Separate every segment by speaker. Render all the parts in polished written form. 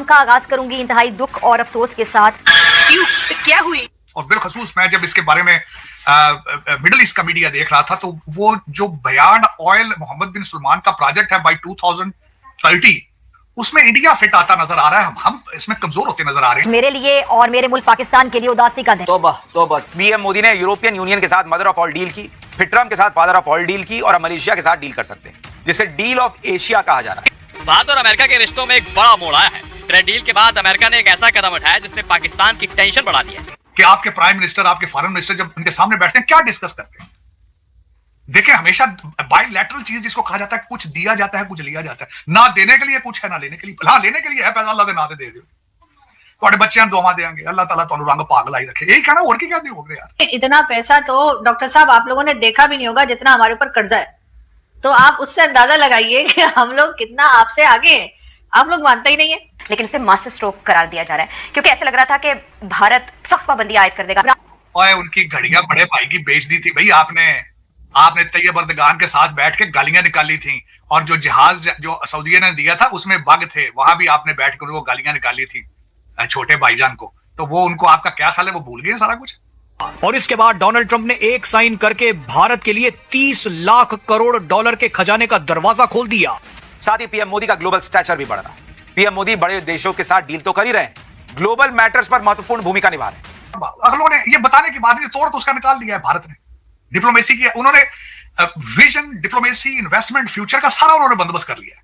Speaker 1: Programme का आगाज करूंगी इंतहाई दुख और अफसोस के साथ।
Speaker 2: क्यों? क्या हुई?
Speaker 3: और बिलखसूस मैं जब इसके बारे में मिडल ईस्ट का मीडिया देख रहा था, तो वो जो बयान ऑयल मोहम्मद बिन सलमान का प्रोजेक्ट है बाय 2030, उसमें इंडिया फिट आता नजर आ रहा है। हम इसमें कमजोर होते नजर आ रहे हैं।
Speaker 1: मेरे लिए और मेरे मुल्क पाकिस्तान के लिए उदासी का दिन।
Speaker 4: तौबा तौबा। पीएम मोदी ने यूरोपियन यूनियन के साथ मदर ऑफ ऑल डील की, फिर ट्रम्प के साथ फादर ऑफ ऑल डील की, और मलेशिया के साथ डील कर सकते हैं, जिसे डील ऑफ एशिया कहा जा रहा है।
Speaker 5: भारत और अमेरिका के रिश्तों में एक बड़ा मोड़ आया है। ट्रेड डील के बाद अमेरिका ने एक ऐसा कदम उठाया जिसने पाकिस्तान की टेंशन बढ़ा दी है।
Speaker 3: कि आपके प्राइम मिनिस्टर, आपके फॉरेन मिनिस्टर जब उनके सामने बैठते हैं, क्या डिस्कस करते हैं? देखिए, हमेशा बायलैटरल चीज जिसको कहा जाता है, कुछ दिया जाता है, कुछ लिया जाता है। ना देने के लिए कुछ है, ना लेने के लिए। हाँ, लेने के लिए है पैसा, अल्लाह दे ना दे दो। थोड़े बच्चे हम दुआ देंगे, अल्लाह ताला तो रंग पागल ही रखे। यही कहना, और की क्या दोगे यार?
Speaker 2: इतना पैसा तो डॉक्टर साहब आप लोगों ने देखा भी नहीं होगा जितना हमारे ऊपर कर्जा है। तो आप उससे अंदाजा लगाइए कि हम लोग कितना आपसे आगे हैं। आप लोग मानते ही नहीं है।
Speaker 1: लेकिन उसे मास्टर स्ट्रोक करार दिया जा रहा है, क्योंकि ऐसा लग रहा था कि भारत सख्त पाबंदी आयद कर देगा।
Speaker 3: और उनकी घड़ियां बड़े भाई की बेच दी थी भाई आपने तैयब अर्दगान के साथ बैठ के गालियां निकाली थी, और जो जहाज जो सऊदीया ने दिया था उसमें बग थे, वहां भी आपने बैठ कर वो गालियां निकाली थी छोटे भाईजान को। तो वो उनको आपका क्या ख्याल है, वो भूल गए सारा कुछ?
Speaker 6: और इसके बाद डोनाल्ड ट्रंप ने एक साइन करके भारत के लिए 30 लाख करोड़ डॉलर के खजाने का दरवाजा खोल दिया।
Speaker 4: साथ ही पीएम मोदी का ग्लोबल स्टैचर भी बढ़ रहा है। पीएम मोदी बड़े देशों के साथ डील तो कर ही रहे हैं, ग्लोबल मैटर्स पर महत्वपूर्ण भूमिका निभा रहे हैं।
Speaker 3: अगलों ने ये बताने के बाद भी तोड़ तो उसका निकाल दिया है भारत ने। डिप्लोमेसी की उन्होंने विजन, डिप्लोमेसी, इन्वेस्टमेंट, फ्यूचर का सारा उन्होंने बंदोबस्त कर लिया है।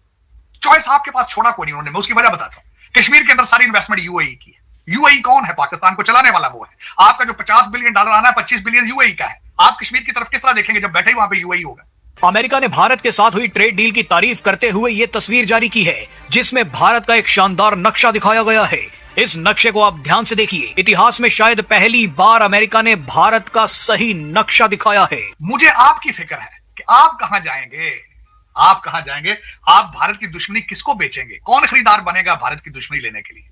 Speaker 3: चॉइस आपके पास छोड़ा कोई नहीं उन्होंने। मैं उसकी वजह बताता हूं। कश्मीर के अंदर सारी इन्वेस्टमेंट यूएई की है। यूएई कौन है? पाकिस्तान को चलाने वाला वो है। आपका जो $50 बिलियन आना है, 25 बिलियन यूएई का है। आप कश्मीर की तरफ किस तरह देखेंगे जब बैठे ही वहां पे यूएई होगा?
Speaker 6: अमेरिका ने भारत के साथ हुई ट्रेड डील की तारीफ करते हुए ये तस्वीर जारी की है, जिसमें भारत का एक शानदार नक्शा दिखाया गया है। इस नक्शे को आप ध्यान से देखिए। इतिहास में शायद पहली बार अमेरिका ने भारत का सही नक्शा दिखाया है।
Speaker 3: मुझे आपकी फिक्र है कि आप कहां जाएंगे, आप कहां जाएंगे, आप भारत की दुश्मनी किसको बेचेंगे, कौन खरीदार बनेगा भारत की दुश्मनी लेने के लिए?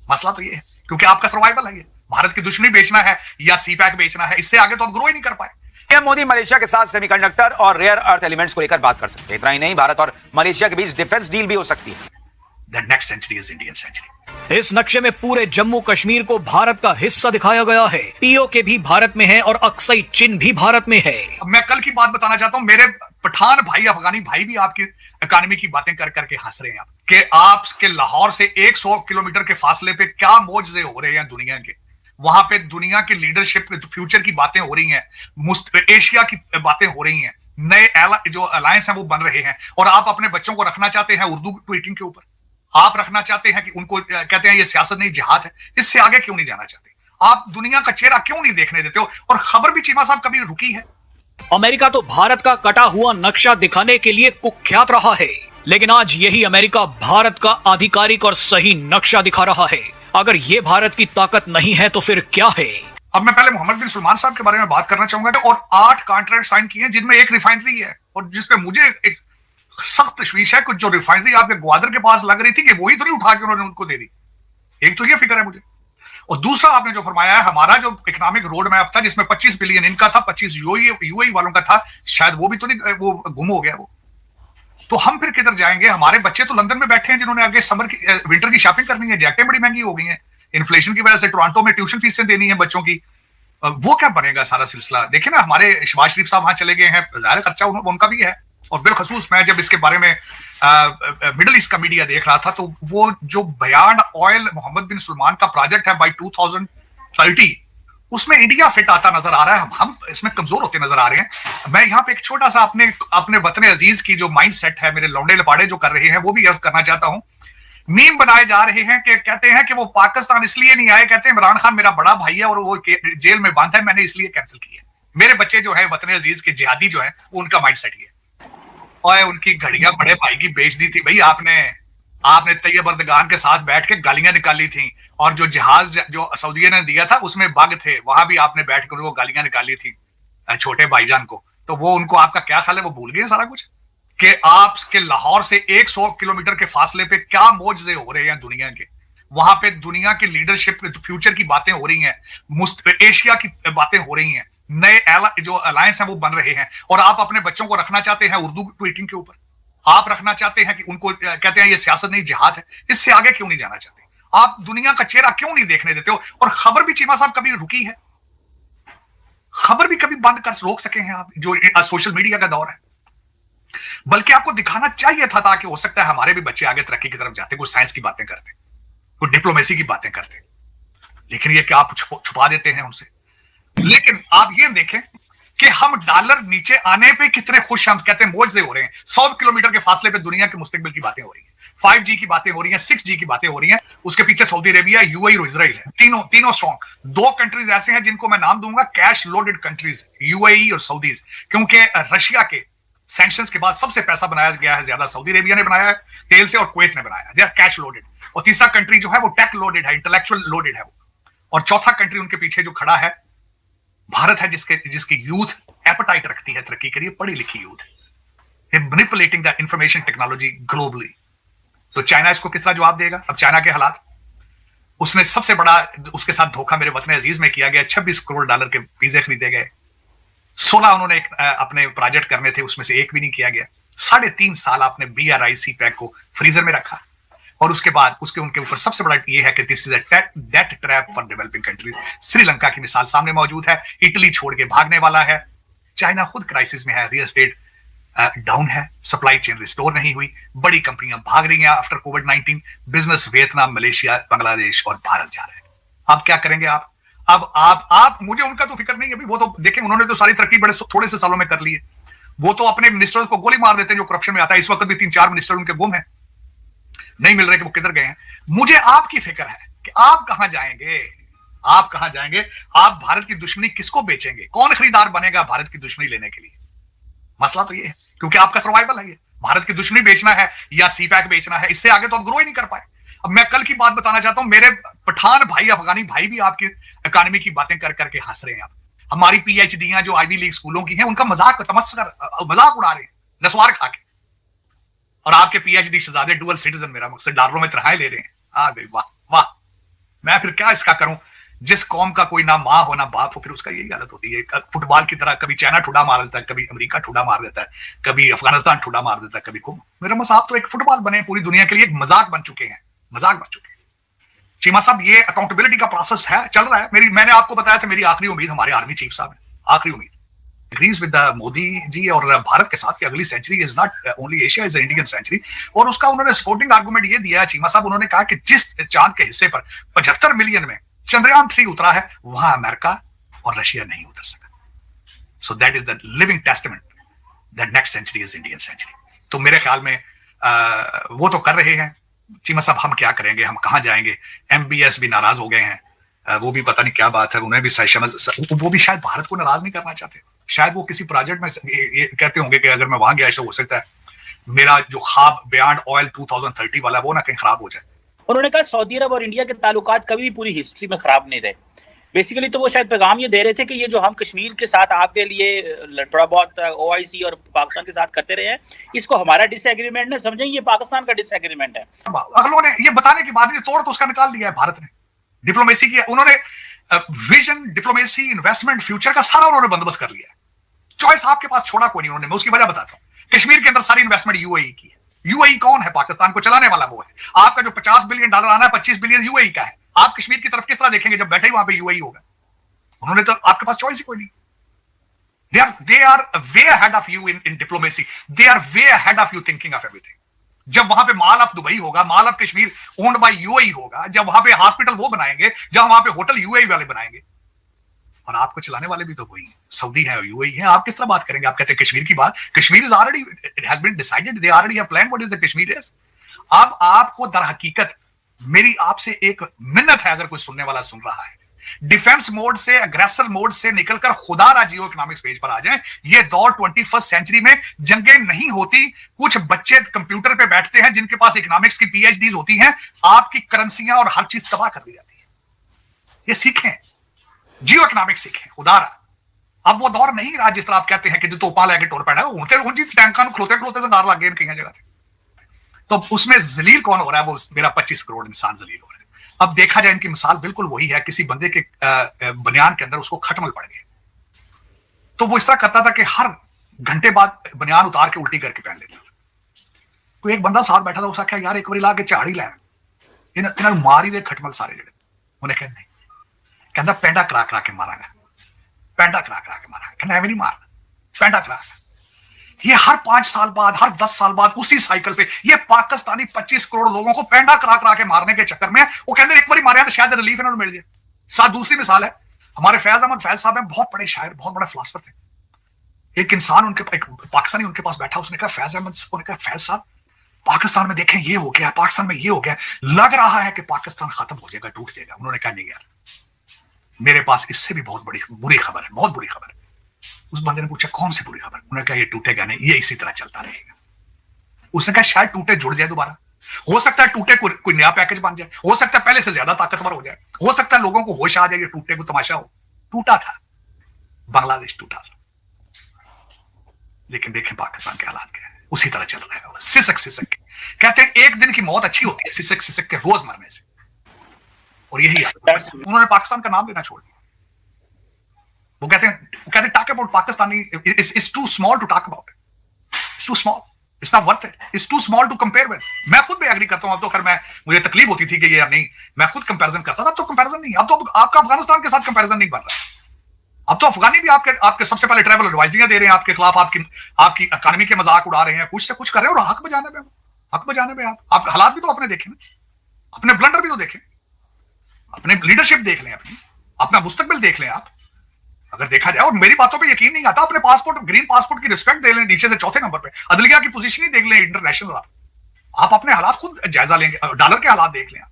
Speaker 3: मसला तो ये है, क्योंकि आपका सर्वाइवल है ये। भारत की दुश्मनी बेचना है या सीपैक बेचना है, इससे आगे तो आप ग्रो ही नहीं कर पाए।
Speaker 4: पीएम मोदी मलेशिया के साथ सेमीकंडक्टर और रेयर अर्थ एलिमेंट्स को लेकर बात कर सकते हैं। इतना ही नहीं, भारत और मलेशिया के बीच डिफेंस डील भी हो सकती है।
Speaker 3: The next century is Indian century.
Speaker 6: इस नक्शे में पूरे जम्मू कश्मीर को भारत का हिस्सा दिखाया गया है। पीओके भी भारत में है और अक्साई चिन्ह भी भारत में है।
Speaker 3: मैं कल की बात बताना चाहता हूं। मेरे पठान भाई, अफगानी भाई भी आपकी इकोनॉमी की बातें कर करके हंस रहे हैं कि आपके लाहौर से 100 किलोमीटर के फासले पे क्या मौजज़े हो रहे हैं दुनिया के। वहां पे दुनिया की लीडरशिप, फ्यूचर की बातें हो रही हैं, एशिया की बातें हो रही हैं, नए जो अलायंस हैं वो बन रहे हैं। और आप अपने बच्चों को रखना चाहते हैं उर्दू ट्वीटिंग के ऊपर। आप रखना चाहते हैं कि उनको कहते हैं ये सियासत नहीं जिहाद है। इससे आगे क्यों नहीं जाना चाहते? आप दुनिया का चेहरा क्यों नहीं देखने देते हो? और खबर भी चीमा साहब कभी रुकी है?
Speaker 6: अमेरिका तो भारत का कटा हुआ नक्शा दिखाने के लिए कुख्यात रहा है, लेकिन आज यही अमेरिका भारत का आधिकारिक और सही नक्शा दिखा रहा है। अगर ये भारत की ताकत नहीं है तो फिर क्या है?
Speaker 3: अब मैं पहले मोहम्मद बिन सलमान साहब के बारे में बात करना चाहूंगा। और 8 कॉन्ट्रैक्ट साइन किए हैं, जिनमें एक रिफाइनरी है, और जिसपे मुझे एक सख्त तशवीश है। कुछ जो रिफाइनरी आपके ग्वादर के पास लग रही थी कि वही तो नहीं उठा के उन्होंने उनको दे दी। एक तो ये फिक्र है मुझे। और दूसरा आपने जो फरमाया है, हमारा जो इकोनॉमिक रोड मैप था जिसमें 25 बिलियन इनका था, 25 यूएई वालों का था, शायद वो भी तो नहीं, वो गुम हो गया वो। तो हम फिर किधर जाएंगे? हमारे बच्चे तो लंदन में बैठे हैं जिन्होंने आगे समर की, विंटर की शॉपिंग करनी है। जैकेटें बड़ी महंगी हो गई हैं इन्फ्लेशन की वजह से। टोरंटो में ट्यूशन फीसें देनी है बच्चों की। वो क्या बनेगा सारा सिलसिला? देखिए ना, हमारे शहबाज शरीफ साहब वहां चले गए हैं, ज़ाहिर खर्चा उनका भी है। और बिलखसूस मैं जब इसके बारे में मिडल ईस्ट का मीडिया देख रहा था, तो वो जो बयान ऑयल मोहम्मद बिन सलमान का प्रोजेक्ट है बाय 2030, उसमें इंडिया फिट आता नजर आ रहा है। हम इसमें कमजोर होते नजर आ रहे हैं। मैं यहाँ पे एक छोटा सा अपने वतन अजीज की जो माइंड सेट है, मेरे लौंडे लपाड़े जो कर रहे हैं, वो भी अर्ज करना चाहता हूँ। मीम बनाए जा रहे हैं कि कहते हैं कि वो पाकिस्तान इसलिए नहीं आए, कहते हैं इमरान खान मेरा बड़ा भाई है और वो जेल में बंद है, मैंने इसलिए कैंसिल किया। मेरे बच्चे जो है वतन अजीज के जिहादी जो है, वो उनका माइंड सेट ही है। और उनकी घड़ियां बड़े भाई की बेच दी थी भाई आपने तैयब अर्दगान के साथ बैठ के गालियां निकाली थी, और जो जहाज जो सऊदीया ने दिया था उसमें बग थे, वहां भी आपने बैठ कर वो गालियां निकाली थी छोटे भाईजान को। तो वो उनको आपका क्या ख्याल है, वो भूल गए सारा कुछ? कि आपके लाहौर से 100 किलोमीटर के फासले पे क्या मौजज़े हो रहे हैं दुनिया के। वहां पे दुनिया की लीडरशिप, फ्यूचर की बातें हो रही हैं, एशिया की बातें हो रही हैं, नए जो अलायंस हैं वो बन रहे हैं। और आप अपने बच्चों को रखना चाहते हैं उर्दू ट्वीटिंग के ऊपर। आप रखना चाहते हैं कि उनको कहते हैं ये सियासत नहीं जिहाद है, इससे आगे क्यों नहीं जाना चाहते? आप दुनिया का चेहरा क्यों नहीं देखने देते हो? और खबर भी चीमा साहब कभी रुकी है? खबर भी कभी बंद कर रोक सके हैं आप, जो सोशल मीडिया का दौर है? बल्कि आपको दिखाना चाहिए था, ताकि हो सकता है हमारे भी बच्चे आगे तरक्की की तरफ जाते, कोई साइंस की बातें करते, कोई डिप्लोमेसी की बातें करते। लेकिन ये क्या आप छुपा देते हैं उनसे। लेकिन आप ये देखें कि हम डॉलर नीचे आने पे कितने खुश, हम कहते हैं मौज से हो रहे हैं। 100 किलोमीटर के फासले पे दुनिया के मुस्तकबिल की बातें हो रही हैं, 5G की बातें हो रही हैं, 6G की बातें हो रही हैं। उसके पीछे सऊदी अरेबिया, यूएई और इजराइल है, तीनों स्ट्रॉन्ग। 2 कंट्रीज ऐसे हैं जिनको मैं नाम दूंगा कैश लोडेड कंट्रीज, यूएई और सऊदीज, क्योंकि रशिया के सैंक्शंस के बाद सबसे पैसा बनाया गया है ज्यादा सऊदी अरेबिया ने बनाया है तेल से, और कुवैत ने बनाया, दे आर कैश लोडेड। और तीसरा कंट्री जो है वो टेक लोडेड है, इंटेलेक्चुअल लोडेड है वो। और चौथा कंट्री उनके पीछे जो खड़ा है भारत है, जिसकी यूथ एपेटाइट रखती है तरक्की के लिए, पढ़ी लिखी youth, manipulating the information technology globally. तो चाइना इसको किस तरह जवाब देगा? अब चाइना के हालात, उसने सबसे बड़ा उसके साथ धोखा मेरे वतन अजीज में किया गया। $26 करोड़ के वीजे खरीदे गए, 16 उन्होंने अपने प्रोजेक्ट करने थे, उसमें से एक भी नहीं किया गया। 3.5 साल आपने BRIC पैक को फ्रीजर में रखा, और उसके बाद उनके ऊपर सबसे बड़ा ये है कि this is a debt trap for developing countries. Sri Lanka की मिसाल सामने मौजूद है, इटली छोड़ के भागने वाला है। चाइना खुद क्राइसिस में है, रियल एस्टेट डाउन है, सप्लाई चेन रिस्टोर नहीं हुई, बड़ी कंपनियां भाग रही हैं आफ्टर कोविड-19, बिजनेस वियतनाम, मलेशिया, बांग्लादेश और भारत जा रहे हैं। अब क्या करेंगे आप? अब आप मुझे उनका तो फिक्र नहीं है, वो तो देखें, उन्होंने तो सारी तरक्की बड़े थोड़े से सालों में कर ली है। वो तो अपने मिनिस्टर्स को गोली मार देते हैं जो करप्शन में आता है। इस वक्त भी 3-4 मिनिस्टर उनके गुम है, नहीं मिल रहे कि वो किधर गए हैं। मुझे आपकी फिक्र है कि आप कहां जाएंगे, आप कहां जाएंगे? आप भारत की दुश्मनी किसको बेचेंगे? कौन खरीदार बनेगा भारत की दुश्मनी लेने के लिए? मसला तो ये है, क्योंकि आपका सर्वाइवल है ये। भारत की दुश्मनी बेचना है या सीपैक बेचना है, इससे आगे तो आप ग्रो ही नहीं कर पाए। अब मैं कल की बात बताना चाहता हूं, मेरे पठान भाई, अफगानी भाई भी आपकी इकोनॉमी की बातें कर करके हंस रहे हैं। आप हमारी PhDयां जो आईवी लीग स्कूलों की हैं, उनका मजाक उड़ा रहे हैं नस्वार खा के। और आपके PhD शहजादे डुअल सिटीजन, मेरा मकसद डॉलरों में तनख्वाहें ले रहे हैं। आ गई, वाह वाह। मैं फिर क्या इसका करूं? जिस कौम का कोई ना माँ हो ना बाप हो, फिर उसका यही हालत होती है। फुटबॉल की तरह कभी चाइना ठुडा मार देता है, कभी अमेरिका ठुडा मार देता है, कभी अफगानिस्तान ठुडा मार देता है, कभी को। मेरा मसाब आप तो एक फुटबॉल बने, पूरी दुनिया के लिए एक मजाक बन चुके हैं, मजाक बन चुके हैं। चीमा साहब, ये अकाउंटेबिलिटी का प्रोसेस है, चल रहा है। मैंने आपको बताया था, मेरी आखिरी उम्मीद हमारे आर्मी चीफ साहब है, आखिरी उम्मीद agrees with मोदी जी और भारत के साथ कि अगली century is not only Asia, is Indian century. और उसका उन्होंने सपोर्टिंग आर्गुमेंट ये दिया चीमा साहब, उन्होंने कहा कि जिस चांद के हिस्से पर 75 मिलियन में चंद्रयान 3 उतरा है, वहां अमेरिका और रशिया नहीं उतर सका। So that is the living testament that next century is Indian century. तो मेरे ख्याल में वो तो कर रहे हैं। चीमा साहब, हम क्या करेंगे, हम कहां जाएंगे? MBS भी नाराज हो गए हैं, वो भी पता नहीं क्या बात है, उन्हें भी वो भी शायद भारत को नाराज नहीं करना चाहते। शायद वो किसी प्रोजेक्ट में ये कहते होंगे कि अगर मैं वहां गया तो हो सकता है मेरा जो ख्वाब बियॉन्ड ऑयल 2030 वाला वो ना कहीं खराब हो जाए।
Speaker 7: उन्होंने कहा सऊदी अरब और इंडिया के ताल्लुकात कभी भी पूरी हिस्ट्री में खराब नहीं रहे। बेसिकली तो वो शायद पैगाम ये दे रहे थे कि ये जो हम कश्मीर के साथ आपके लिए थोड़ा बहुत OIC और पाकिस्तान के साथ करते रहे हैं, इसको हमारा डिसएग्रीमेंट न समझें, ये पाकिस्तान का डिसएग्रीमेंट है।
Speaker 3: अगलों ने ये बताने के बाद तोड़ तो उसका निकाल दिया है भारत ने, डिप्लोमेसी की उन्होंने विजन, डिप्लोमेसी, इन्वेस्टमेंट, फ्यूचर का सारा उन्होंने बंदोबस्त कर लिया है। चॉइस आपके पास छोड़ा कोई नहीं उन्होंने। मैं उसकी वजह बताता हूं। कश्मीर के अंदर सारी इन्वेस्टमेंट UAE की है। UAE कौन है? पाकिस्तान को चलाने वाला वो है। आपका जो $50 बिलियन आना है, 25 बिलियन UAE का है। आप कश्मीर की तरफ किस तरह देखेंगे जब बैठे ही वहां पे UAE होगा? उन्होंने तो आपके पास चॉइस ही कोई नहीं। they are way ahead of you in diplomacy. They are way ahead of you thinking of everything. जब वहां पे मॉल ऑफ दुबई होगा, mall of Kashmir owned by UAE होगा, जब वहां पे हॉस्पिटल वो बनाएंगे, जब वहां पे होटल UAE वाले बनाएंगे, और आपको चलाने वाले भी तो वही सऊदी है और UAE है। आप किस तरह बात करेंगे? आप कहते हैं कश्मीर की बात। Kashmir is already, it has been decided, they already have plan what is the Kashmir is. अब आपको दर हकीकत मेरी आपसे एक मिन्नत है, अगर कोई सुनने वाला सुन रहा है, डिफेंस मोड से, अग्रेसर मोड से निकलकर खुदा जियो इकोनॉमिक्स पेज पर आ जाएं। ये दौर 21st सेंचुरी में जंगें नहीं होती। कुछ बच्चे कंप्यूटर पे बैठते हैं जिनके पास इकोनॉमिक्स की PhDs होती हैं, आपकी करेंसियां और हर चीज तबाह कर दी जाती है। ये सीखें, जियो इकोनॉमिक्स सीखें, खुदारा। अब वो दौर नहीं रहा जिस तरह आप कहते हैं कि जो तोपा लेके टोर पैना है, टैंका खलोते खलोते से नार लग गए कई जगह। तो उसमें जलील कौन हो रहा है? वो मेरा 25 करोड़ इंसान जलील हो रहा है। अब देखा जाए, इनकी मिसाल बिल्कुल वही है, किसी बंदे के बनियान के अंदर उसको खटमल पड़ गए, तो वो इस तरह करता था कि हर घंटे बाद बनियान उतार के उल्टी करके पहन लेता था। कोई एक बंदा साथ बैठा था, उस आख्या यार एक बार ला के झाड़ी लै, इन्होंने मार ही दे खटमल सारे जड़े। उन्हें कहा नहीं, कहता पेंडा करा करा के मारांगा, पेंडा करा करा के मारांगा। कहता एवं नहीं मारना, पेंडा करा। ये हर 5 साल बाद, हर 10 साल बाद उसी साइकिल पे ये पाकिस्तानी 25 करोड़ लोगों को पेंडा करा करा के मारने के चक्कर में वो कहते एक बार मारे तो शायद रिलीफ इन्होंने मिल जाए। साथ दूसरी मिसाल है, हमारे फैज अहमद फैज साहब हैं, बहुत बड़े शायर, बहुत बड़े फिलोसफर थे। एक इंसान उनके, एक पाकिस्तानी उनके पास बैठा, उसने कहा फैज अहमद, उन्होंने कहा फैज साहब पाकिस्तान में देखें ये हो गया, पाकिस्तान में ये हो गया, लग रहा है कि पाकिस्तान खत्म हो जाएगा, टूट जाएगा। उन्होंने कहा नहीं यार, मेरे पास इससे भी बहुत बड़ी बुरी खबर है, बहुत बुरी खबर है। उस बंदे ने पूछा कौन सी बुरी खबर? उन्होंने कहा ये टूटेगा नहीं, ये इसी तरह चलता रहेगा। उसने कहा शायद टूटे जुड़ जाए दोबारा, हो सकता है टूटे कोई नया पैकेज बन जाए, हो सकता है पहले से ज्यादा ताकतवर हो जाए, हो सकता है लोगों को होश आ जाए ये टूटे को तमाशा हो। टूटा था, बांग्लादेश टूटा था, लेकिन देखें पाकिस्तान के हालात क्या है, उसी तरह चल रहा है। सिसक सिसक के कहते हैं एक दिन की मौत अच्छी होती है सिसक सिसक के रोज मरने से, और यही उन्होंने पाकिस्तान का नाम लेना छोड़ दिया। वो कहते हैं talk about Pakistani is too small to talk about, it's too small, it's not worth it, it's too small to compare with. मैं खुद भी एग्री करता हूं, अब तो खैर मुझे तकलीफ होती थी कि ये यार नहीं, मैं खुद कंपैरिजन करता था, अब तो कंपैरिजन नहीं, अब तो आपका अफगानिस्तान के साथ कंपैरिजन नहीं बन रहा। अब तो अफगानी भी आपके सबसे पहले ट्रैवल एडवाइजरियां दे रहे हैं आपके खिलाफ, आपकी इकोनॉमी के मजाक उड़ा रहे हैं, कुछ से कुछ कर रहे हैं, और हक बजाने में आप हालात भी तो अपने देखें ना, अपने ब्लंडर भी तो देखें, अपने लीडरशिप देख लें, अपना मुस्तकबिल देख लें आप, अगर देखा जाए। और मेरी बातों पे यकीन नहीं आता, अपने पासपोर्ट, ग्रीन पासपोर्ट की रिस्पेक्ट दे लें, नीचे से चौथे नंबर पे अदलिया की पोजीशन ही देख लें इंटरनेशनल। आप अपने हालात खुद जायजा लेंगे, डॉलर के हालात देख लें,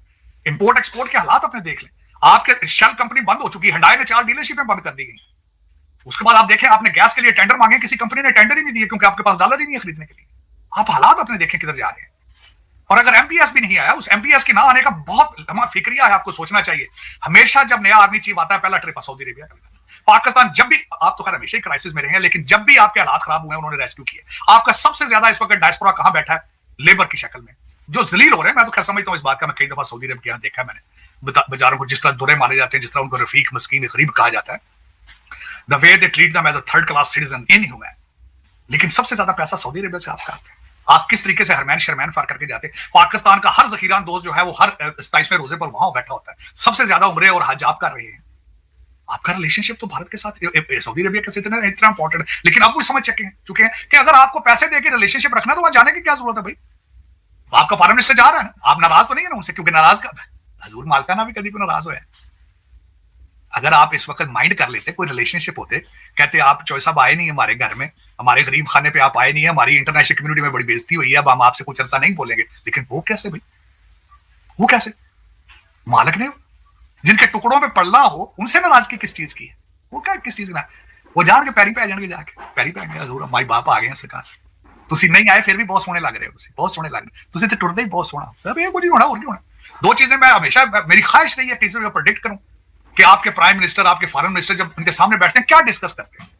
Speaker 3: इंपोर्ट एक्सपोर्ट के हालात अपने देख लें। आपके शेल कंपनी बंद हो चुकी है, हुंडई ने 4 डीलरशिपें बंद कर दी गई। उसके बाद आप देखें, आपने गैस के लिए टेंडर मांगे, किसी कंपनी ने टेंडर ही नहीं दिए क्योंकि आपके पास डॉलर ही नहीं है खरीदने के लिए। आप हालात अपने देखें किधर जा रहे हैं। और अगर एमपीएस भी नहीं आया, उस एमपीएस के ना आने का बहुत लंबा फिक्रिया है, आपको सोचना चाहिए। हमेशा जब नया आर्मी चीफ आता है, पहला ट्रिप सऊदी अरेबिया का। पाकिस्तान जब भी, आप तो खैर हमेशा ही क्राइसिस में रहे हैं, लेकिन जब भी आपके हालात खराब हुए उन्होंने रेस्क्यू किए। आपका सबसे ज्यादा इस वक्त डायस्पोरा कहां बैठा है? लेबर की शक्ल में, जो जलील हो रहे हैं। मैं तो खैर समझता हूं इस बात का, मैं कई दफा सऊदी अरब के यहाँ देखा है मैंने, बेचारों को जिस तरह दुरे मारे जाते हैं, जिस तरह उनको रफीक मस्कीन गरीब कहा जाता है, the way they treat them as a third class citizen, inhuman. लेकिन सबसे ज्यादा पैसा सऊदी अरब से आपका आता है। आप किस तरीके से हरमैन शरमैन फार करके जाते हैं। पाकिस्तान का हर जखीरान दोस्त जो है वो हर 27वें रोजे पर वहां बैठा होता है। सबसे ज्यादा उम्रे और हज आप कर रहे हैं। आपका रिलेशनशिप तो भारत के साथ, सऊदी अरेबिया के साथ इतना इंपॉर्टेंट है। लेकिन अब वो समझ चुके हैं कि अगर आपको पैसे देके रिलेशनशिप रखना, तो वहां जाने की क्या जरूरत है भाई? आपका फॉरेन मिनिस्टर जा रहा है ना, आप नाराज तो नहीं है ना उनसे? क्योंकि नाराज का हजूर मालकाना भी कभी को नाराज हुआ है। अगर आप इस वक्त माइंड कर लेते, कोई रिलेशनशिप होते, कहते आप चौधरी साहब आए नहीं हमारे घर में, हमारे गरीब खाने पे आप आए नहीं है, हमारी इंटरनेशनल कम्युनिटी में बड़ी बेइज्जती हुई है, अब हम आपसे कुछ अर्सा नहीं बोलेंगे। लेकिन वो कैसे भाई? वो कैसे? मालिक ने जिनके टुकड़ों में पड़ना हो उनसे नाराजगी किस चीज की है? वो क्या किस चीज ना, वो जान के पैरी पे आ जाएंगे, जाके पैरी पे आएंगे, हजूर माई बाप आ गए हैं सरकार, तुसी नहीं आए फिर भी बहुत सोहने लग रहे हो, बहुत सोहने लग रहे, तुसी तो टुरदे ही बहुत सोहना। अब ये कुछ नहीं होना, और नहीं होना। 2 चीजें मैं हमेशा, मेरी ख्वाहिश रही है कि मैं प्रेडिक्ट करूं कि आपके प्राइम मिनिस्टर, आपके फॉरेन मिनिस्टर जब उनके सामने बैठते हैं क्या डिस्कस करते हैं।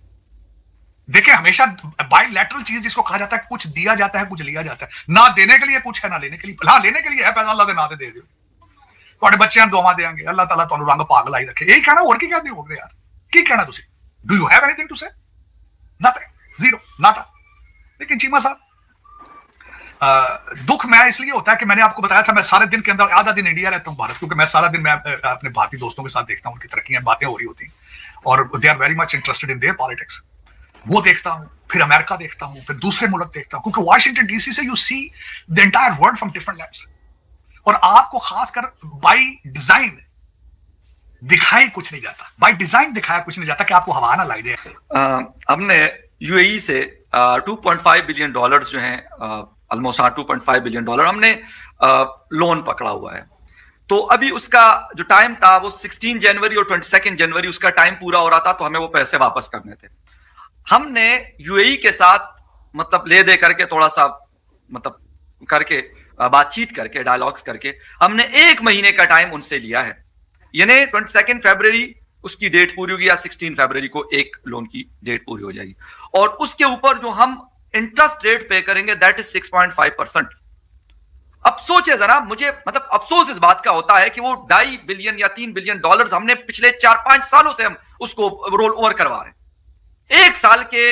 Speaker 3: देखिए हमेशा बायलैटरल चीज जिसको कहा जाता है, कुछ दिया जाता है कुछ लिया जाता है। ना देने के लिए कुछ है, ना लेने के लिए। हाँ लेने के लिए है, पैसा अल्लाह दे ना दे दियो, ਤੁਹਾਡੇ ਬੱਚਿਆਂ ਨੂੰ ਦੁਆਵਾਂ ਦੇਾਂਗੇ, ਅੱਲਾਹ ਤਾਲਾ ਤੁਹਾਨੂੰ ਰੰਗ ਪਾਗਲ ਆਈ ਰੱਖੇ। ਇਹੀ ਕਹਿਣਾ, ਹੋਰ ਕੀ ਕਹਿੰਦੇ ਹੋਗੇ यार? ਕੀ ਕਹਿਣਾ ਤੁਸੀਂ? Do you have anything to say? Nothing, zero, नाटा। लेकिन चीमा साहब, दुख मैं इसलिए होता है कि मैंने आपको बताया था, मैं सारे दिन के अंदर आधा दिन इंडिया रहता हूँ भारत, क्योंकि मैं सारा दिन मैं अपने भारतीय दोस्तों के साथ देखता हूँ, उनकी तरक्कियां बातें हो रही होती हैं, और they are very much interested in their politics. वो देखता हूँ, फिर अमेरिका देखता हूँ, फिर दूसरे मुल्क देखता हूँ, क्योंकि वाशिंगटन डीसी से you see the entire world from different lands. और आपको खासकर बाई डिजाइन दिखाई कुछ नहीं जाता, बाई डिजाइन दिखाया कुछ नहीं जाता कि आपको हवा ना लग जाए।
Speaker 8: हमने यूएई से $2.5 बिलियन जो हैं, ऑलमोस्ट 2.5 बिलियन डॉलर हमने लोन पकड़ा हुआ है। तो अभी उसका जो टाइम था वो 16 जनवरी और 22 जनवरी उसका टाइम पूरा हो रहा था, तो हमें वो पैसे वापस करने थे। हमने यूएई के साथ मतलब ले दे करके थोड़ा सा मतलब करके बातचीत करके डायलॉग्स करके हमने 1 महीने का टाइम उनसे लिया है। यानी 22 फरवरी उसकी डेट पूरी होगी, या 16 फरवरी को एक लोन की डेट पूरी हो जाएगी, और उसके ऊपर जो हम इंटरेस्ट रेट पे करेंगे दैट इज 6.5%। अब सोचे जरा, मुझे मतलब अफसोस इस बात का होता है कि वो 2.5 बिलियन या 3 बिलियन डॉलर्स हमने पिछले 4-5 सालों से हम उसको रोल ओवर करवा रहे हैं। 1 साल के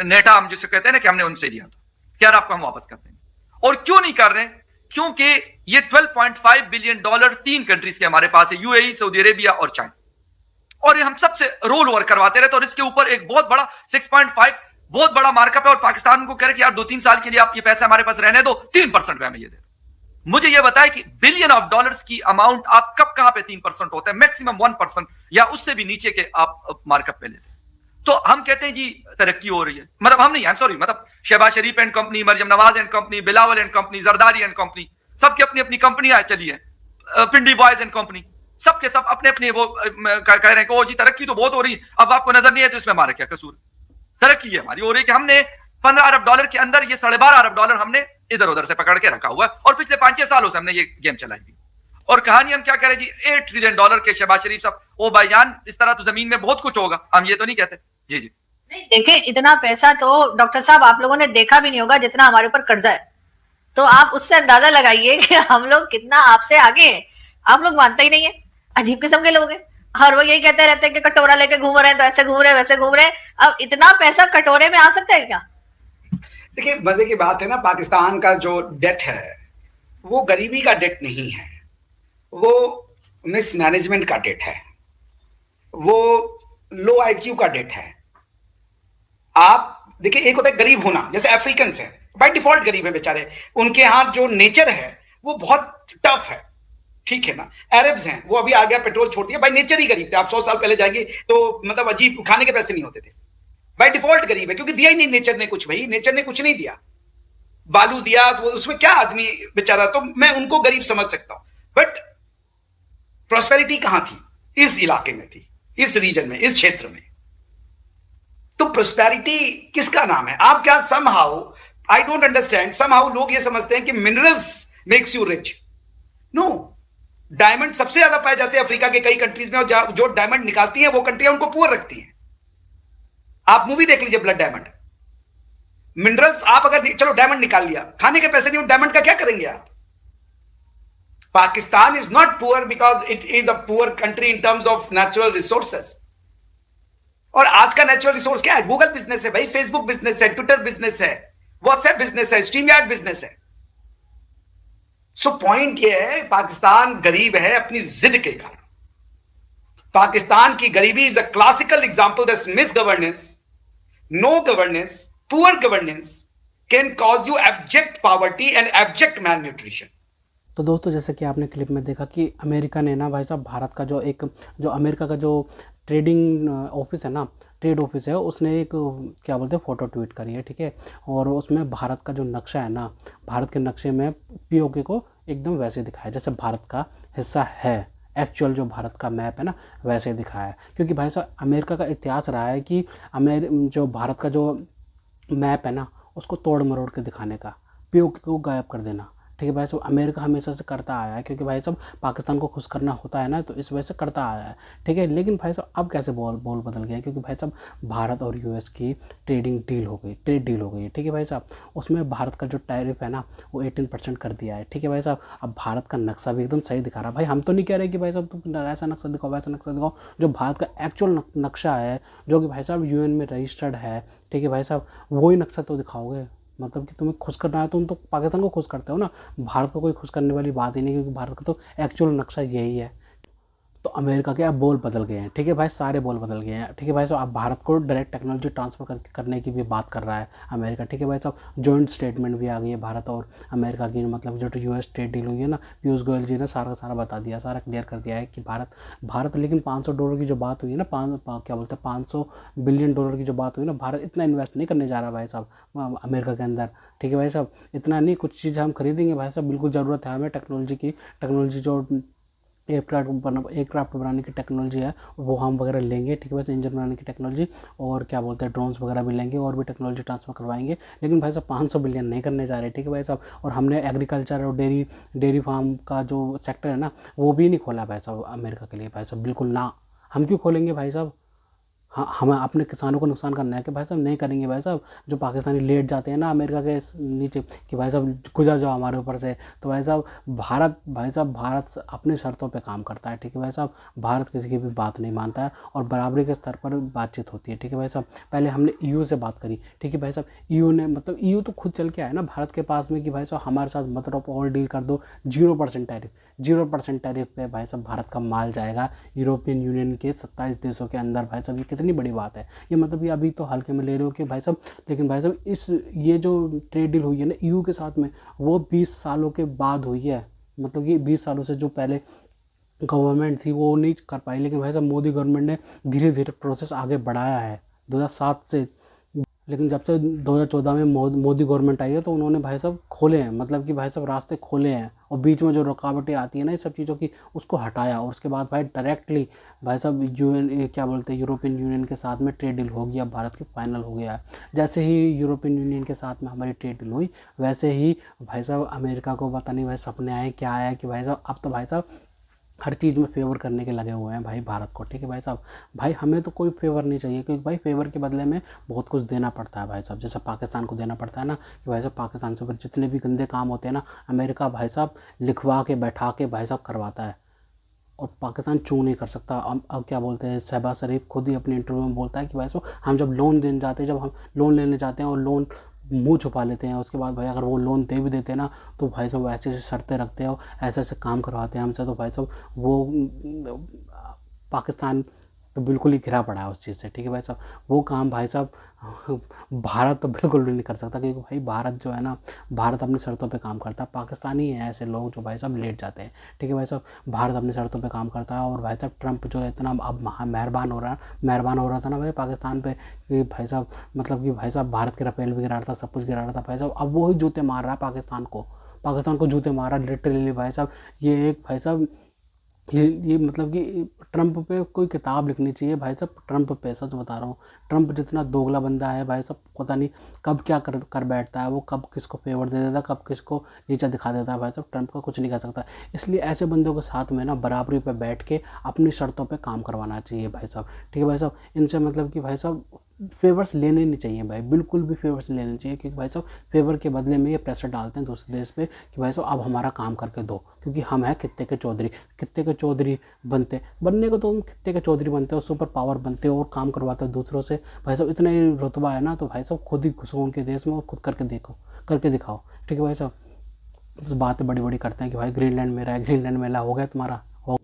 Speaker 8: नेटा हम जिसे कहते हैं ना कि हमने उनसे लिया था, क्या आपको हम वापस कर देंगे, और क्यों नहीं कर रहे? क्योंकि ये $12.5 बिलियन 3 कंट्रीज के हमारे पास है, यूएई, सऊदी अरेबिया और चाइना, और ये हम सबसे रोल ओवर करवाते रहते, और इसके ऊपर एक बहुत बड़ा 6.5 बहुत बड़ा मार्कअप है, और पाकिस्तान को कह रहे कि यार 2-3 साल के लिए आप ये पैसे हमारे पास रहने दो, 3% हमें ये दे। मुझे ये बताए कि बिलियन ऑफ डॉलर्स की अमाउंट आप कब कहां पे 3% होता है? मैक्सिमम 1% या उससे भी नीचे के आप मार्कअप पे लेते हैं। तो हम कहते हैं जी तरक्की हो रही है, मतलब हम नहीं, आई एम सॉरी, मतलब Shehbaz Sharif and company, Maryam Nawaz and company, Bilawal and company, Zardari and company, सबकी अपनी अपनी कंपनियां चली है, पिंडी बॉयज एंड कंपनी, सबके सब अपने अपने वो कह रहे हैं कि ओ जी तरक्की तो बहुत हो रही है, अब आपको नजर नहीं है तो इसमें हमारा क्या कसूर? तरक्की है हमारी हो रही है कि हमने $15 अरब के अंदर ये $12.5 अरब हमने इधर उधर से पकड़ के रखा हुआ है, और पिछले 5-6 सालों से हमने ये गेम चलाई हुई। और कहानी हम क्या करें जी, $8 ट्रिलियन के शहबाज शरीफ साहब, ओ भाईजान इस तरह तो जमीन में बहुत कुछ होगा, हम ये तो नहीं कहते। जी जी
Speaker 2: नहीं, देखिए इतना पैसा तो डॉक्टर साहब आप लोगों ने देखा भी नहीं होगा जितना हमारे ऊपर कर्जा है, तो आप उससे अंदाजा लगाइए कि हम लोग कितना आपसे आगे हैं। आप लोग मानते ही नहीं है, अजीब किस्म के लोग हैं, हर वो यही कहते रहते हैं कि कटोरा लेके घूम रहे हैं, तो ऐसे घूम रहे हैं वैसे घूम रहे हैं। अब इतना पैसा कटोरे में आ सकता है क्या?
Speaker 9: देखिए मजे की बात है ना, पाकिस्तान का जो डेट है वो गरीबी का डेट नहीं है, वो मिसमैनेजमेंट का डेट है, वो लो आईक्यू का डेट है। आप देखिए, एक होता है गरीब होना, जैसे अफ्रीकन है बाय डिफॉल्ट गरीब है बेचारे, उनके यहाँ जो नेचर है वो बहुत टफ है, ठीक है ना। अरब्स हैं, वो अभी आ गया पेट्रोल छोड़ दिया, बाय नेचर ही गरीब थे। आप 100 साल पहले जाएंगे तो मतलब अजीब, खाने के पैसे नहीं होते थे, बाय डिफॉल्ट गरीब है, क्योंकि दिया ही नहीं नेचर ने कुछ, भाई नेचर ने कुछ नहीं दिया, बालू दिया तो उसमें क्या आदमी बेचारा, तो मैं उनको गरीब समझ सकता हूं। बट प्रॉस्पेरिटी कहां थी? इस इलाके में थी, इस रीजन में, इस क्षेत्र में। तो प्रॉस्पेरिटी किसका नाम है? आप क्या somehow, I don't understand, somehow लोग ये समझते हैं कि minerals makes you rich. No, diamond सबसे ज्यादा पाए जाते हैं अफ्रीका के कई कंट्रीज में, और जो डायमंड निकालती हैं वो कंट्रियां उनको पुअर रखती हैं। आप मूवी देख लीजिए ब्लड डायमंड। मिनरल्स आप अगर चलो डायमंड निकाल लिया, खाने के पैसे नहीं, डायमंड का क्या करेंगे आप? Pakistan is not poor because it is a poor country in terms of natural resources. और आज का नेचुरल रिसोर्स क्या है? गूगल बिजनेस है भाई, फेसबुक बिजनेस है, ट्विटर बिजनेस है, व्हाट्सएप बिजनेस है, स्ट्रीमयार्ड बिजनेस है। सो पॉइंट ये है, पाकिस्तान गरीब है अपनी जिद के कारण। पाकिस्तान की गरीबी is a classical example that's misgovernance, no governance, poor governance can cause you abject poverty and abject malnutrition.
Speaker 10: तो दोस्तों, जैसे कि आपने क्लिप में देखा कि अमेरिका ने ना भाई साहब भारत का जो अमेरिका का जो ट्रेडिंग ऑफिस है ना, ट्रेड ऑफिस है, उसने एक क्या बोलते हैं फ़ोटो ट्वीट करी है, ठीक है। और उसमें भारत का जो नक्शा है ना, भारत के नक्शे में पीओके को एकदम वैसे दिखाया जैसे भारत का हिस्सा है, एक्चुअल जो भारत का मैप है ना वैसे दिखाया है। क्योंकि भाई साहब अमेरिका का इतिहास रहा है कि जो भारत का जो मैप है ना उसको तोड़ मरोड़ के दिखाने का, पीओके को गायब कर देना, ठीक है भाई साहब। अमेरिका हमेशा से करता आया है, क्योंकि भाई साहब पाकिस्तान को खुश करना होता है ना, तो इस वजह से करता आया है, ठीक है। लेकिन भाई साहब अब कैसे बोल बदल गया, क्योंकि भाई साहब भारत और यूएस की ट्रेड डील हो गई, ठीक है भाई साहब। उसमें भारत का जो टैरिफ है ना वो 18% कर दिया है, ठीक है भाई साहब। अब भारत का नक्शा भी एकदम सही दिखा रहा है। भाई हम तो नहीं कह रहे कि भाई साहब तुम ऐसा नक्शा दिखाओ, वैसा नक्शा दिखाओ, जो भारत का एक्चुअल नक्शा है, जो कि भाई साहब यूएन में रजिस्टर्ड है, ठीक है भाई साहब, वही नक्शा तो दिखाओगे। मतलब कि तुम्हें खुश करना है, तुम तो पाकिस्तान को खुश करते हो ना, भारत को कोई खुश करने वाली बात ही नहीं, क्योंकि भारत का तो एक्चुअल नक्शा यही है। तो अमेरिका के अब बोल बदल गए हैं, ठीक है भाई, सारे बोल बदल गए हैं, ठीक है भाई साहब। अब भारत को डायरेक्ट टेक्नोलॉजी ट्रांसफ़र करने की भी बात कर रहा है अमेरिका, ठीक है भाई साहब। जॉइंट स्टेटमेंट भी आ गई है भारत और अमेरिका की, मतलब जो यूएस ट्रेड डील हुई है ना, पीयूष गोयल जी ने सारा का सारा बता दिया, सारा क्लियर कर दिया है कि भारत लेकिन $500 की जो बात हुई है ना, क्या बोलते हैं $500 बिलियन की जो बात हुई ना, भारत इतना इन्वेस्ट नहीं करने जा रहा भाई साहब अमेरिका के अंदर, ठीक है भाई साहब। इतना नहीं, कुछ चीज़ें हम खरीदेंगे भाई साहब, बिल्कुल ज़रूरत है हमें टेक्नोलॉजी जो एयरक्राफ्ट बनाने की टेक्नोलॉजी है वो हम वगैरह लेंगे, ठीक है। वैसे इंजन बनाने की टेक्नोलॉजी और क्या बोलते हैं ड्रोन्स वगैरह भी लेंगे, और भी टेक्नोलॉजी ट्रांसफ़र करवाएंगे। लेकिन भाई साहब 500 बिलियन नहीं करने जा रहे, ठीक है भाई साहब। और हमने एग्रीकल्चर और डेयरी फार्म का जो सेक्टर है ना वो भी नहीं खोला भाई साहब अमेरिका के लिए, भाई साहब बिल्कुल ना। हम क्यों खोलेंगे भाई साहब? हाँ, हमें अपने किसानों को नुकसान करना है कि भाई साहब नहीं करेंगे भाई साहब। जो पाकिस्तानी लेट जाते हैं ना अमेरिका के नीचे कि भाई साहब गुजर जाओ हमारे ऊपर से, तो भाई साहब भारत अपनी शर्तों पे काम करता है, ठीक है भाई साहब। भारत किसी की भी बात नहीं मानता है और बराबरी के स्तर पर बातचीत होती है, ठीक है भाई साहब। पहले हमने EU से बात करी, ठीक है भाई साहब। EU ने मतलब EU तो खुद चल के आया ना भारत के पास में कि भाई साहब हमारे साथ मदर ऑफ ऑल डील कर दो, 0% टैरिफ, 0% टैरिफ पे भाई साहब भारत का माल जाएगा यूरोपियन यूनियन के 27 देशों के अंदर। भाई साहब ये कितनी बड़ी बात है। ये मतलब ये अभी तो हल्के में ले रहे हो कि भाई साहब, लेकिन भाई साहब ये जो ट्रेड डील हुई है ना EU के साथ में, वो 20 सालों के बाद हुई है। मतलब कि 20 सालों से जो पहले गवर्नमेंट थी वो नहीं कर पाई, लेकिन भाई साहब मोदी गवर्नमेंट ने धीरे धीरे प्रोसेस आगे बढ़ाया है 2007 से। लेकिन जब से 2014 में मोदी गवर्नमेंट आई है तो उन्होंने भाई साहब खोले हैं, मतलब कि भाई साहब रास्ते खोले हैं और बीच में जो रुकावटें आती हैं ना इस सब चीज़ों की उसको हटाया, और उसके बाद भाई डायरेक्टली भाई साहब यूरोपियन यूनियन के साथ में ट्रेड डील हो गया, भारत की फाइनल हो गया है। जैसे ही यूरोपियन यूनियन के साथ में हमारी ट्रेड डील हुई वैसे ही भाई साहब अमेरिका को पता नहीं भाई सपने आए क्या आया कि भाई साहब अब तो भाई साहब हर चीज़ में फेवर करने के लगे हुए हैं भाई भारत को, ठीक है भाई साहब। भाई हमें तो कोई फेवर नहीं चाहिए, क्योंकि भाई फेवर के बदले में बहुत कुछ देना पड़ता है भाई साहब। जैसे पाकिस्तान को देना पड़ता है ना कि भाई साहब पाकिस्तान से जितने भी गंदे काम होते हैं ना अमेरिका भाई साहब लिखवा के बैठा के भाई साहब करवाता है, और पाकिस्तान चू नहीं कर सकता। अब क्या बोलते हैं शहबाज शरीफ खुद ही अपने इंटरव्यू में बोलता है कि भाई साहब हम जब लोन लेने जाते हैं, जब हम लोन लेने जाते हैं और लोन मुंह छुपा लेते हैं, उसके बाद भाई अगर वो लोन दे भी देते हैं ना तो भाई साहब ऐसे ऐसे शर्तें रखते हैं और ऐसे ऐसे काम करवाते हैं हमसे, तो भाई साहब वो पाकिस्तान तो बिल्कुल ही घिरा पड़ा है उस चीज़ से, ठीक है भाई साहब। वो काम भाई साहब भारत तो बिल्कुल भी नहीं कर सकता, क्योंकि भाई भारत जो है ना भारत अपनी शर्तों पे काम करता है। पाकिस्तानी है ऐसे लोग जो भाई साहब लेट जाते हैं, ठीक है भाई साहब। भारत अपनी शर्तों पे काम करता है और भाई साहब ट्रंप जो है इतना अब मेहरबान हो रहा था ना भाई पाकिस्तान पे कि भाई साहब मतलब कि भाई साहब भारत के रफेल भी गिरा रहा था, सब कुछ गिरा रहा था भाई साहब। अब वो ही जूते मार रहा है पाकिस्तान को जूते मार रहा है लिटरली भाई साहब। ये एक भाई साहब ये मतलब कि ट्रंप पे कोई किताब लिखनी चाहिए भाई साहब। ट्रंप पे सच बता रहा हूँ, ट्रंप जितना दोगला बंदा है भाई साहब, पता नहीं कब क्या कर बैठता है वो, कब किसको फेवर दे देता है, कब किसको नीचा दिखा देता है भाई साहब। ट्रंप का कुछ नहीं कर सकता, इसलिए ऐसे बंदों के साथ में ना बराबरी पे बैठ के अपनी शर्तों पे काम करवाना चाहिए भाई साहब, ठीक है भाई साहब। इनसे मतलब कि भाई साहब फेवर्स लेने नहीं चाहिए भाई, बिल्कुल भी फेवर्स लेने चाहिए, क्योंकि भाई साहब फेवर के बदले में ये प्रेशर डालते हैं दूसरे देश पे कि भाई साहब अब हमारा काम करके दो, क्योंकि हम हैं खित्ते के चौधरी बनने को तो हम खित्ते के चौधरी बनते हो, सुपर पावर बनते हो और काम करवाते हो दूसरों से भाई साहब। इतना ही रुतबा है ना तो भाई साहब खुद ही घुसो उनके देश में और खुद करके दिखाओ, ठीक है भाई साहब। तो बातें बड़ी करते हैं कि भाई ग्रीनलैंड मेरा है, ग्रीनलैंड मेला हो गया तुम्हारा हो।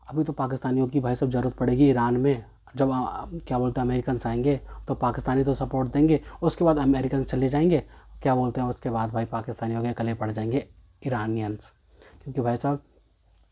Speaker 10: अभी तो पाकिस्तानियों की भाई साहब ज़रूरत पड़ेगी ईरान में, जब क्या बोलते हैं अमेरिकन आएंगे तो पाकिस्तानी तो सपोर्ट देंगे, उसके बाद अमेरिकन चले जाएंगे, क्या बोलते हैं उसके बाद भाई पाकिस्तानियों के गले पड़ जाएंगे ईरानियंस, क्योंकि भाई साहब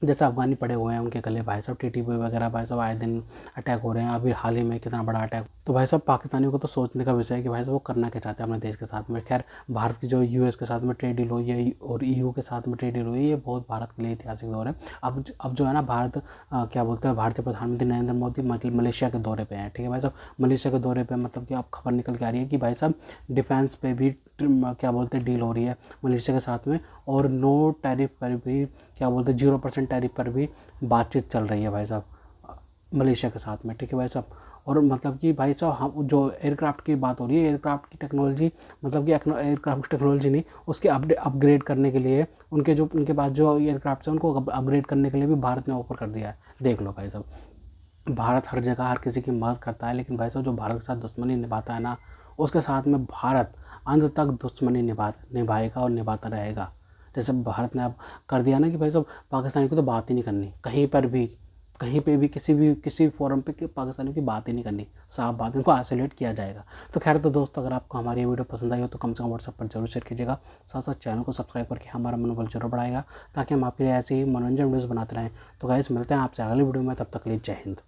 Speaker 10: जैसे अफगानी पड़े हुए हैं उनके गले भाई साहब। TTP वगैरह भाई साहब आए दिन अटैक हो रहे हैं, अभी हाल ही में कितना बड़ा अटैक। तो भाई साहब पाकिस्तानियों को तो सोचने का विषय है कि भाई साहब वो करना क्या चाहते हैं अपने देश के साथ में। खैर भारत की जो US के साथ में ट्रेड डील हुई है और EU के साथ में ट्रेड डील हुई है, ये बहुत भारत के लिए ऐतिहासिक दौर है। अब जो है ना भारत क्या बोलते हैं भारतीय प्रधानमंत्री नरेंद्र मोदी मलेशिया के दौरे पे हैं, ठीक है भाई साहब। मलेशिया के दौरे पे मतलब कि अब खबर निकल के आ रही है कि भाई साहब डिफेंस पे भी क्या बोलते हैं डील हो रही है मलेशिया के साथ में, और नो टैरिफ पर भी क्या बोलते हैं 0% टैरिफ पर भी बातचीत चल रही है भाई साहब मलेशिया के साथ में, ठीक है भाई साहब। और मतलब कि भाई साहब हम जो एयरक्राफ्ट की बात हो रही है, एयरक्राफ्ट की टेक्नोलॉजी मतलब कि एयरक्राफ्ट टेक्नोलॉजी नहीं, उसके अपग्रेड करने के लिए उनके पास जो एयरक्राफ्ट है उनको अपग्रेड करने के लिए भी भारत ने ऑफर कर दिया है। देख लो भाई साहब भारत हर जगह हर किसी की मदद करता है, लेकिन भाई साहब जो भारत के साथ दुश्मनी निभाता है ना उसके साथ में भारत अंत तक दुश्मनी निभाएगा और निभाता रहेगा। जैसे भारत ने अब कर दिया ना कि भाई साहब पाकिस्तानी को तो बात ही नहीं करनी, कहीं पे भी किसी फोरम पे पाकिस्तानियों की बात ही नहीं करनी, साफ बात, इनको आइसोलेट किया जाएगा। तो खैर तो दोस्तों अगर आपको हमारी ये वीडियो पसंद आई हो तो कम से कम व्हाट्सएप पर जरूर शेयर कीजिएगा, साथ साथ चैनल को सब्सक्राइब करके हमारा मनोबल जरूर बढ़ाएगा ताकि हम आपके लिए ऐसे ही मनोरंजन वीडियोज़ बनाते रहें। तो गाइस मिलते हैं आपसे अगली वीडियो में, तब तक के लिए जय हिंद।